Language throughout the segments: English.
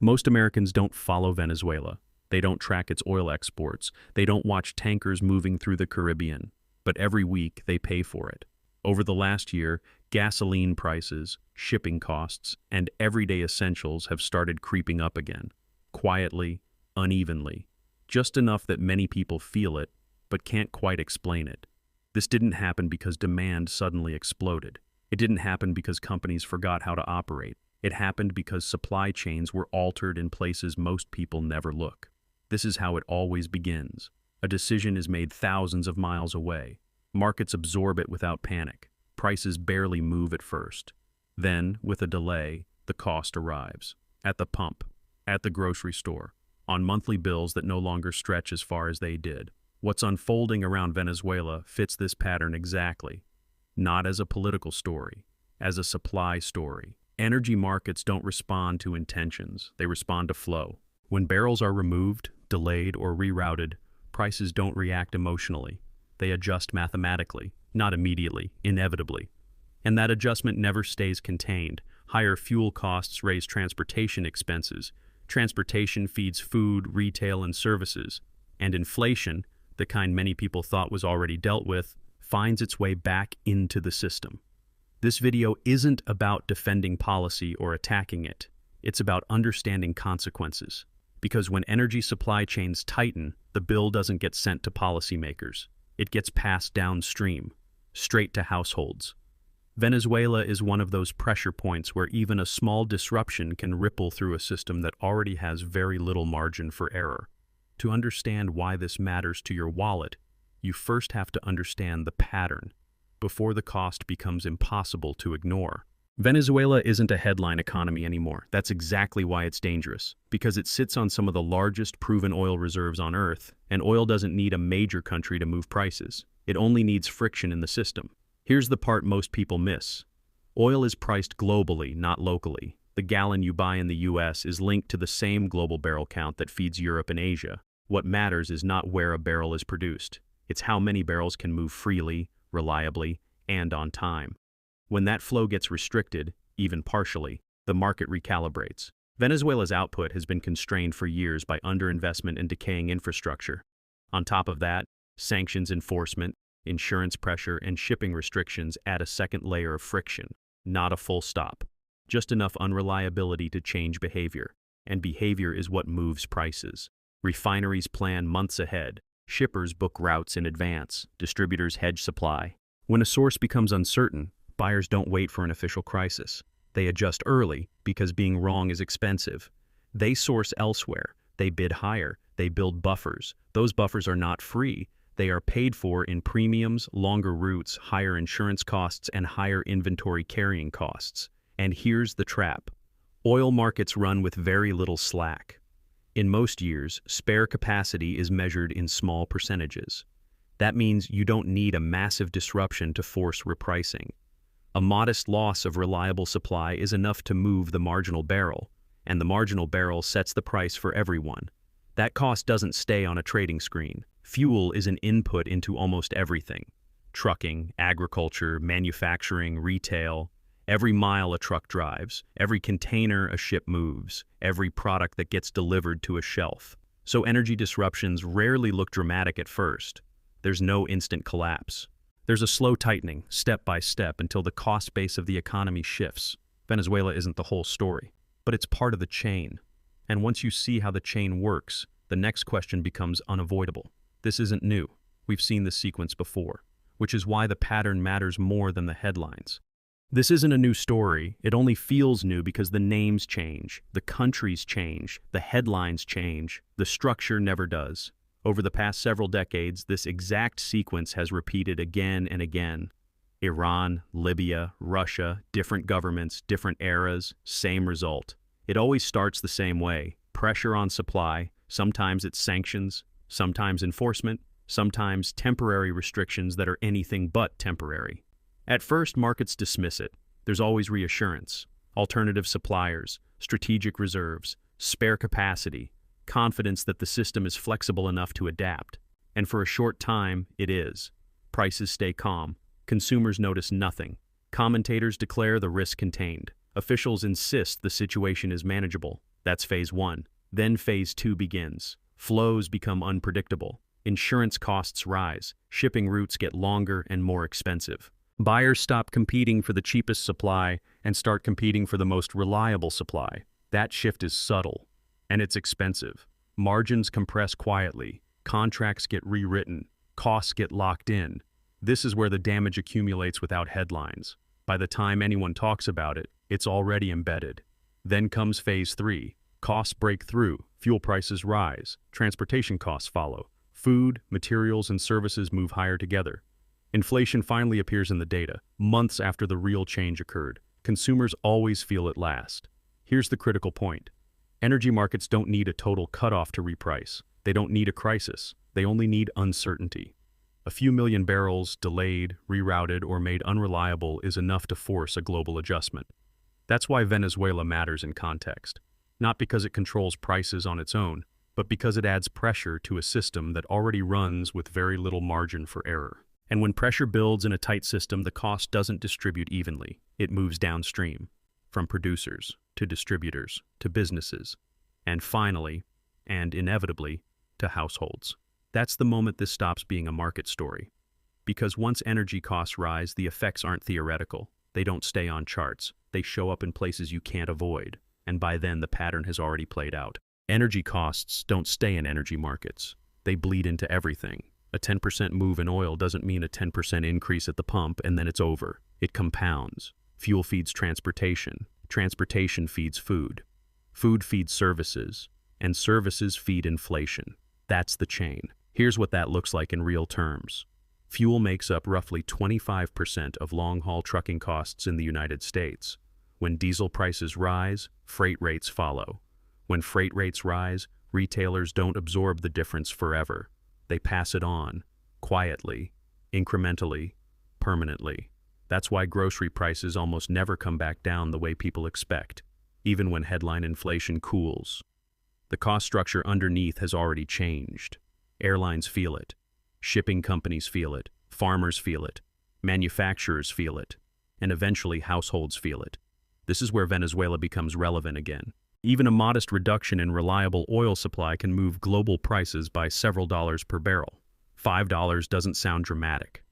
Most Americans don't follow Venezuela. They don't track its oil exports. They don't watch tankers moving through the Caribbean. But every week, they pay for it. Over the last year, gasoline prices, shipping costs, and everyday essentials have started creeping up again. Quietly, unevenly. Just enough that many people feel it, but can't quite explain it. This didn't happen because demand suddenly exploded. It didn't happen because companies forgot how to operate. It happened because supply chains were altered in places most people never look. This is how it always begins. A decision is made thousands of miles away. Markets absorb it without panic. Prices barely move at first. Then, with a delay, the cost arrives. At the pump, at the grocery store, on monthly bills that no longer stretch as far as they did. What's unfolding around Venezuela fits this pattern exactly. Not as a political story, as a supply story. Energy markets don't respond to intentions, they respond to flow. When barrels are removed, delayed, or rerouted, prices don't react emotionally. They adjust mathematically, not immediately, inevitably. And that adjustment never stays contained. Higher fuel costs raise transportation expenses. Transportation feeds food, retail, and services. And inflation, the kind many people thought was already dealt with, finds its way back into the system. This video isn't about defending policy or attacking it. It's about understanding consequences. Because when energy supply chains tighten, the bill doesn't get sent to policymakers. It gets passed downstream, straight to households. Venezuela is one of those pressure points where even a small disruption can ripple through a system that already has very little margin for error. To understand why this matters to your wallet, you first have to understand the pattern, before the cost becomes impossible to ignore. Venezuela isn't a headline economy anymore. That's exactly why it's dangerous, because it sits on some of the largest proven oil reserves on Earth, and oil doesn't need a major country to move prices. It only needs friction in the system. Here's the part most people miss. Oil is priced globally, not locally. The gallon you buy in the US is linked to the same global barrel count that feeds Europe and Asia. What matters is not where a barrel is produced. It's how many barrels can move freely, reliably, and on time. When that flow gets restricted, even partially, the market recalibrates. Venezuela's output has been constrained for years by underinvestment and decaying infrastructure. On top of that, sanctions enforcement, insurance pressure, and shipping restrictions add a second layer of friction, not a full stop. Just enough unreliability to change behavior. And behavior is what moves prices. Refineries plan months ahead. Shippers book routes in advance. Distributors hedge supply. When a source becomes uncertain, buyers don't wait for an official crisis. They adjust early because being wrong is expensive. They source elsewhere. They bid higher. They build buffers. Those buffers are not free. They are paid for in premiums, longer routes, higher insurance costs, and higher inventory carrying costs. And here's the trap. Oil markets run with very little slack. In most years, spare capacity is measured in small percentages. That means you don't need a massive disruption to force repricing. A modest loss of reliable supply is enough to move the marginal barrel, and the marginal barrel sets the price for everyone. That cost doesn't stay on a trading screen. Fuel is an input into almost everything. Trucking, agriculture, manufacturing, retail. Every mile a truck drives, every container a ship moves, every product that gets delivered to a shelf. So energy disruptions rarely look dramatic at first. There's no instant collapse. There's a slow tightening, step by step, until the cost base of the economy shifts. Venezuela isn't the whole story, but it's part of the chain. And once you see how the chain works, the next question becomes unavoidable. This isn't new. We've seen this sequence before, which is why the pattern matters more than the headlines. This isn't a new story. It only feels new because the names change, the countries change, the headlines change. The structure never does. Over the past several decades, this exact sequence has repeated again and again. Iran, Libya, Russia, different governments, different eras, same result. It always starts the same way. Pressure on supply. Sometimes it's sanctions, sometimes enforcement, sometimes temporary restrictions that are anything but temporary. At first, markets dismiss it. There's always reassurance, alternative suppliers, strategic reserves, spare capacity, confidence that the system is flexible enough to adapt. And for a short time, it is. Prices stay calm. Consumers notice nothing. Commentators declare the risk contained. Officials insist the situation is manageable. That's phase one. Then phase two begins. Flows become unpredictable. Insurance costs rise. Shipping routes get longer and more expensive. Buyers stop competing for the cheapest supply and start competing for the most reliable supply. That shift is subtle, and it's expensive. Margins compress quietly. Contracts get rewritten. Costs get locked in. This is where the damage accumulates without headlines. By the time anyone talks about it, it's already embedded. Then comes phase three. Costs break through. Fuel prices rise. Transportation costs follow. Food, materials, and services move higher together. Inflation finally appears in the data, months after the real change occurred. Consumers always feel it last. Here's the critical point. Energy markets don't need a total cutoff to reprice. They don't need a crisis. They only need uncertainty. A few million barrels delayed, rerouted, or made unreliable is enough to force a global adjustment. That's why Venezuela matters in context. Not because it controls prices on its own, but because it adds pressure to a system that already runs with very little margin for error. And when pressure builds in a tight system, the cost doesn't distribute evenly. It moves downstream, from producers to distributors to businesses, and finally, and inevitably, to households. That's the moment this stops being a market story. Because once energy costs rise, the effects aren't theoretical. They don't stay on charts. They show up in places you can't avoid. And by then, the pattern has already played out. Energy costs don't stay in energy markets. They bleed into everything. A 10% move in oil doesn't mean a 10% increase at the pump and then it's over. It compounds. Fuel feeds transportation. Transportation feeds food. Food feeds services. And services feed inflation. That's the chain. Here's what that looks like in real terms. Fuel makes up roughly 25% of long-haul trucking costs in the United States. When diesel prices rise, freight rates follow. When freight rates rise, retailers don't absorb the difference forever. They pass it on, quietly, incrementally, permanently. That's why grocery prices almost never come back down the way people expect, even when headline inflation cools. The cost structure underneath has already changed. Airlines feel it. Shipping companies feel it. Farmers feel it. Manufacturers feel it. And eventually households feel it. This is where Venezuela becomes relevant again. Even a modest reduction in reliable oil supply can move global prices by several dollars per barrel. $5 doesn't sound dramatic.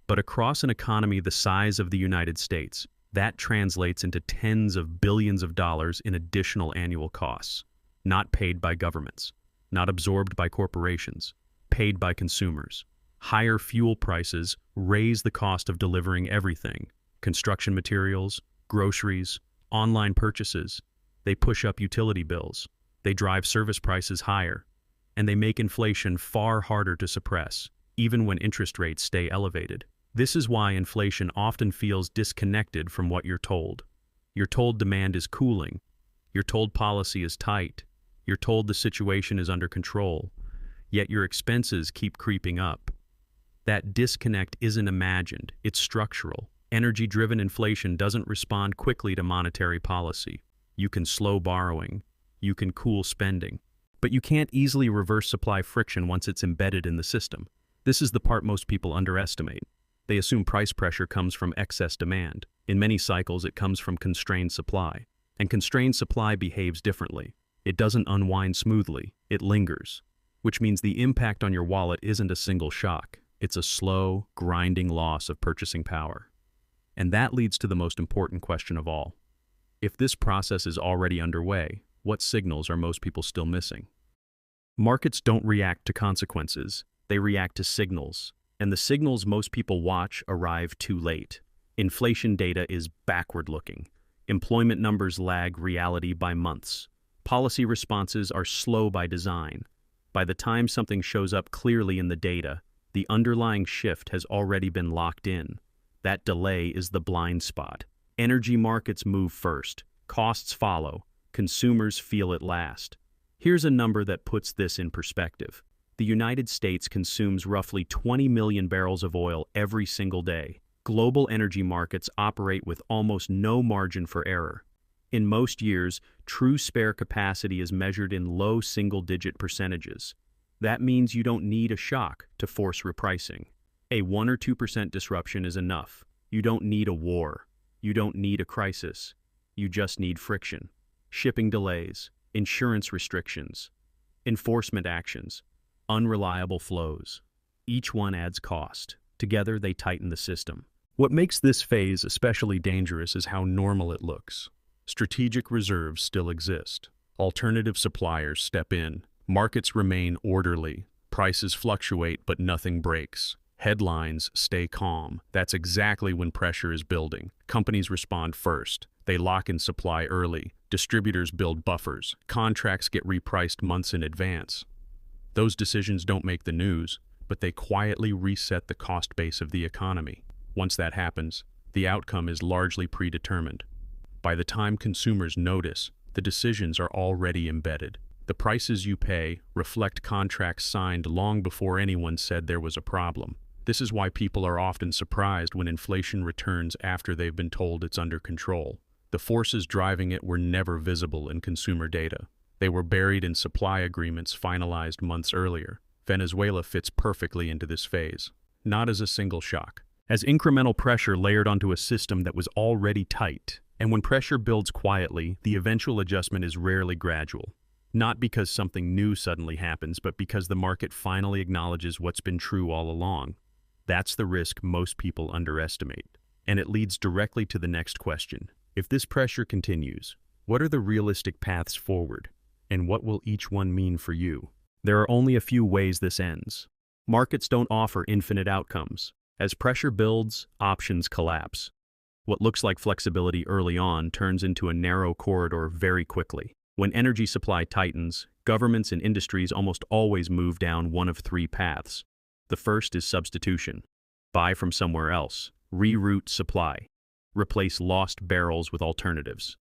But across an economy the size of the United States, that translates into tens of billions of dollars in additional annual costs. Not paid by governments, not absorbed by corporations, paid by consumers. Higher fuel prices raise the cost of delivering everything: construction materials, groceries, online purchases. They push up utility bills, they drive service prices higher, and they make inflation far harder to suppress, even when interest rates stay elevated. This is why inflation often feels disconnected from what you're told. You're told demand is cooling, you're told policy is tight, you're told the situation is under control, yet your expenses keep creeping up. That disconnect isn't imagined, it's structural. Energy-driven inflation doesn't respond quickly to monetary policy. You can slow borrowing, you can cool spending, but you can't easily reverse supply friction once it's embedded in the system. This is the part most people underestimate. They assume price pressure comes from excess demand. In many cycles, it comes from constrained supply. And constrained supply behaves differently. It doesn't unwind smoothly, it lingers, which means the impact on your wallet isn't a single shock. It's a slow, grinding loss of purchasing power. And that leads to the most important question of all. If this process is already underway, what signals are most people still missing? Markets don't react to consequences, they react to signals. And the signals most people watch arrive too late. Inflation data is backward-looking. Employment numbers lag reality by months. Policy responses are slow by design. By the time something shows up clearly in the data, the underlying shift has already been locked in. That delay is the blind spot. Energy markets move first, costs follow, consumers feel it last. Here's a number that puts this in perspective. The United States consumes roughly 20 million barrels of oil every single day. Global energy markets operate with almost no margin for error. In most years, true spare capacity is measured in low single-digit percentages. That means you don't need a shock to force repricing. A 1 or 2% disruption is enough. You don't need a war. You don't need a crisis. You just need friction. Shipping delays, insurance restrictions, enforcement actions, unreliable flows. Each one adds cost. Together, they tighten the system. What makes this phase especially dangerous is how normal it looks. Strategic reserves still exist. Alternative suppliers step in. Markets remain orderly. Prices fluctuate, but nothing breaks. Headlines stay calm. That's exactly when pressure is building. Companies respond first. They lock in supply early. Distributors build buffers. Contracts get repriced months in advance. Those decisions don't make the news, but they quietly reset the cost base of the economy. Once that happens, the outcome is largely predetermined. By the time consumers notice, the decisions are already embedded. The prices you pay reflect contracts signed long before anyone said there was a problem. This is why people are often surprised when inflation returns after they've been told it's under control. The forces driving it were never visible in consumer data. They were buried in supply agreements finalized months earlier. Venezuela fits perfectly into this phase, not as a single shock, as incremental pressure layered onto a system that was already tight. And when pressure builds quietly, the eventual adjustment is rarely gradual. Not because something new suddenly happens, but because the market finally acknowledges what's been true all along. That's the risk most people underestimate. And it leads directly to the next question. If this pressure continues, what are the realistic paths forward? And what will each one mean for you? There are only a few ways this ends. Markets don't offer infinite outcomes. As pressure builds, options collapse. What looks like flexibility early on turns into a narrow corridor very quickly. When energy supply tightens, governments and industries almost always move down one of three paths. The first is substitution. Buy from somewhere else. Reroute supply. Replace lost barrels with alternatives.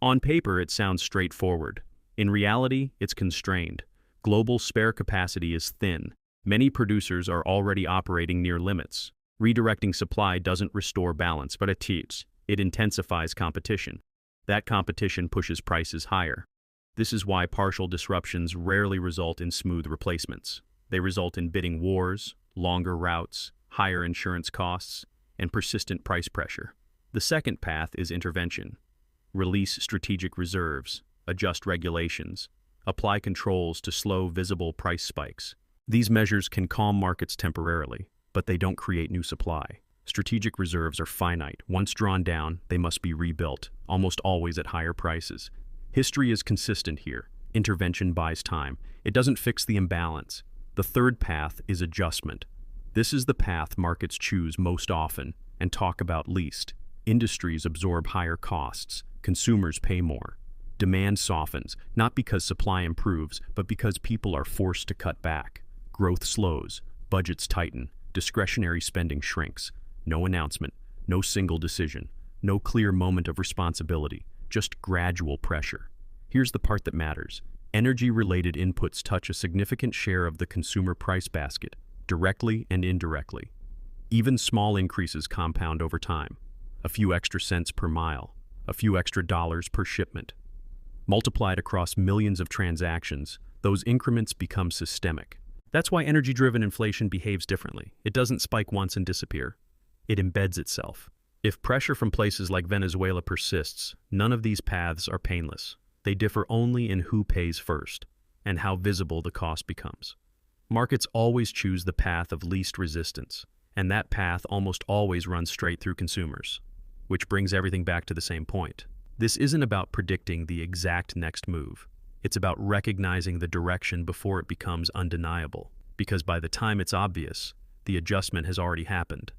On paper, it sounds straightforward. In reality, it's constrained. Global spare capacity is thin. Many producers are already operating near limits. Redirecting supply doesn't restore balance, but it intensifies competition. That competition pushes prices higher. This is why partial disruptions rarely result in smooth replacements. They result in bidding wars, longer routes, higher insurance costs, and persistent price pressure. The second path is intervention. Release strategic reserves, adjust regulations, apply controls to slow visible price spikes. These measures can calm markets temporarily, but they don't create new supply. Strategic reserves are finite. Once drawn down, they must be rebuilt, almost always at higher prices. History is consistent here. Intervention buys time. It doesn't fix the imbalance. The third path is adjustment. This is the path markets choose most often and talk about least. Industries absorb higher costs. Consumers pay more. Demand softens, not because supply improves, but because people are forced to cut back. Growth slows. Budgets tighten. Discretionary spending shrinks. No announcement, no single decision, no clear moment of responsibility, just gradual pressure. Here's the part that matters. Energy-related inputs touch a significant share of the consumer price basket, directly and indirectly. Even small increases compound over time. A few extra cents per mile, a few extra dollars per shipment. Multiplied across millions of transactions, those increments become systemic. That's why energy-driven inflation behaves differently. It doesn't spike once and disappear. It embeds itself. If pressure from places like Venezuela persists, none of these paths are painless. They differ only in who pays first and how visible the cost becomes. Markets always choose the path of least resistance, and that path almost always runs straight through consumers, which brings everything back to the same point. This isn't about predicting the exact next move. It's about recognizing the direction before it becomes undeniable, because by the time it's obvious, the adjustment has already happened.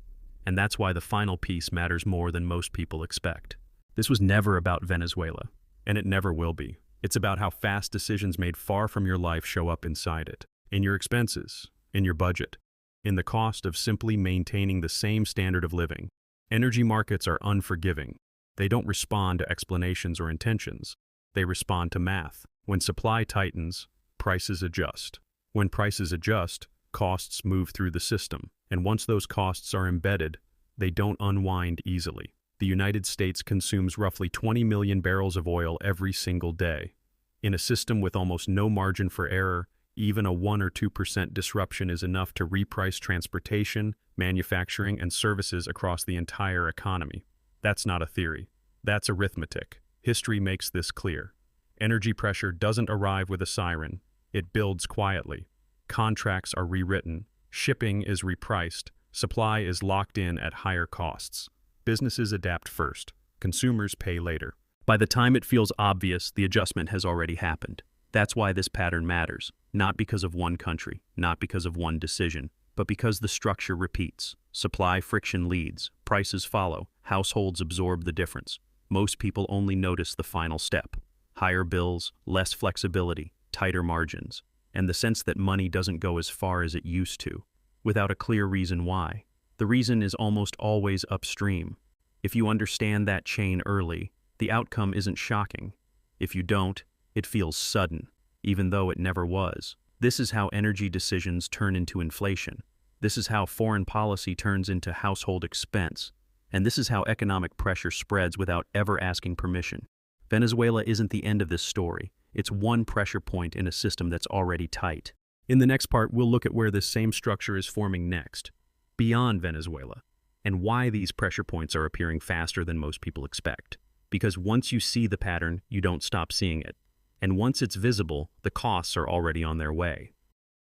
And that's why the final piece matters more than most people expect. This was never about Venezuela, and it never will be. It's about how fast decisions made far from your life show up inside it, in your expenses, in your budget, in the cost of simply maintaining the same standard of living. Energy markets are unforgiving. They don't respond to explanations or intentions. They respond to math. When supply tightens, prices adjust. When prices adjust, costs move through the system. And once those costs are embedded, they don't unwind easily. The United States consumes roughly 20 million barrels of oil every single day. In a system with almost no margin for error, even a 1 or 2% disruption is enough to reprice transportation, manufacturing, and services across the entire economy. That's not a theory. That's arithmetic. History makes this clear. Energy pressure doesn't arrive with a siren. It builds quietly. Contracts are rewritten. Shipping is repriced. Supply is locked in at higher costs. Businesses adapt first. Consumers pay later. By the time it feels obvious, the adjustment has already happened. That's why this pattern matters. Not because of one country, not because of one decision, but because the structure repeats. Supply friction leads, prices follow, households absorb the difference. Most people only notice the final step. Higher bills, less flexibility, tighter margins, and the sense that money doesn't go as far as it used to, without a clear reason why. The reason is almost always upstream. If you understand that chain early, the outcome isn't shocking. If you don't, it feels sudden, even though it never was. This is how energy decisions turn into inflation. This is how foreign policy turns into household expense. And this is how economic pressure spreads without ever asking permission. Venezuela isn't the end of this story. It's one pressure point in a system that's already tight. In the next part, we'll look at where this same structure is forming next, beyond Venezuela, and why these pressure points are appearing faster than most people expect. Because once you see the pattern, you don't stop seeing it. And once it's visible, the costs are already on their way.